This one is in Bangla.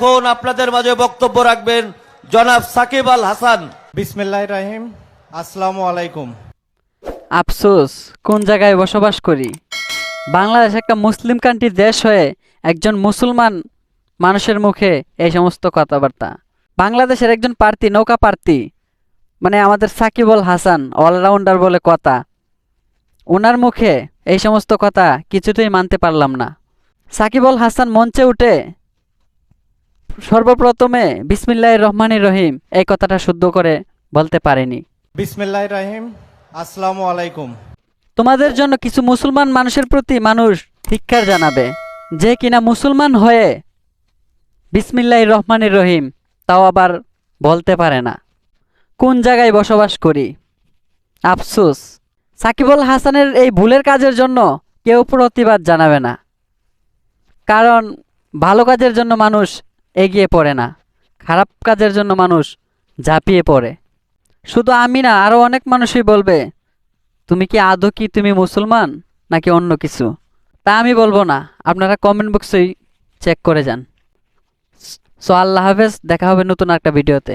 এখন আপনাদের মাঝে বক্তব্য রাখবেন জনাব সাকিব আল হাসান। বিসমিল্লাহির রহিম। আসসালামু আলাইকুম। আফসোস, কোন জায়গায় বসবাস করি। বাংলাদেশ একটা মুসলিম কান্ট্রি দেশ হয়ে একজন মুসলমান মানুষের মুখে এই সমস্ত কথাবার্তা। বাংলাদেশের একজন প্রার্থী, নৌকা প্রার্থী, মানে আমাদের সাকিব আল হাসান অলরাউন্ডার বলে কথা, ওনার মুখে এই সমস্ত কথা কিছুতেই মানতে পারলাম না। সাকিব আল হাসান মঞ্চে উঠে সর্বপ্রথমে বিসমিল্লাহির রহমানির রহিম এই কথাটা শুদ্ধ করে বলতে পারেনি। বিসমিল্লাহির রহিম। আসসালামু আলাইকুম। তোমাদের জন্য কিছু মুসলমান মানুষের প্রতি মানুষ ধিক্কার জানাবে, যে কিনা মুসলমান হয়ে বিসমিল্লাহির রহমানির রহিম তাও আবার বলতে পারে না। কোন জায়গায় বসবাস করি। আফসোস, সাকিব আল হাসানের এই ভুলের কাজের জন্য কেউ প্রতিবাদ জানাবে না, কারণ ভালো কাজের জন্য মানুষ এগিয়ে পড়ে না, খারাপ কাজের জন্য মানুষ ঝাঁপিয়ে পড়ে। শুধু আমি না, আরও অনেক মানুষই বলবে তুমি কি আদৌ কি তুমি মুসলমান নাকি অন্য কিছু। তা আমি বলবো না, আপনারা কমেন্ট বক্সেই চেক করে যান। সো আল্লাহ হাফেজ, দেখা হবে নতুন একটা ভিডিওতে।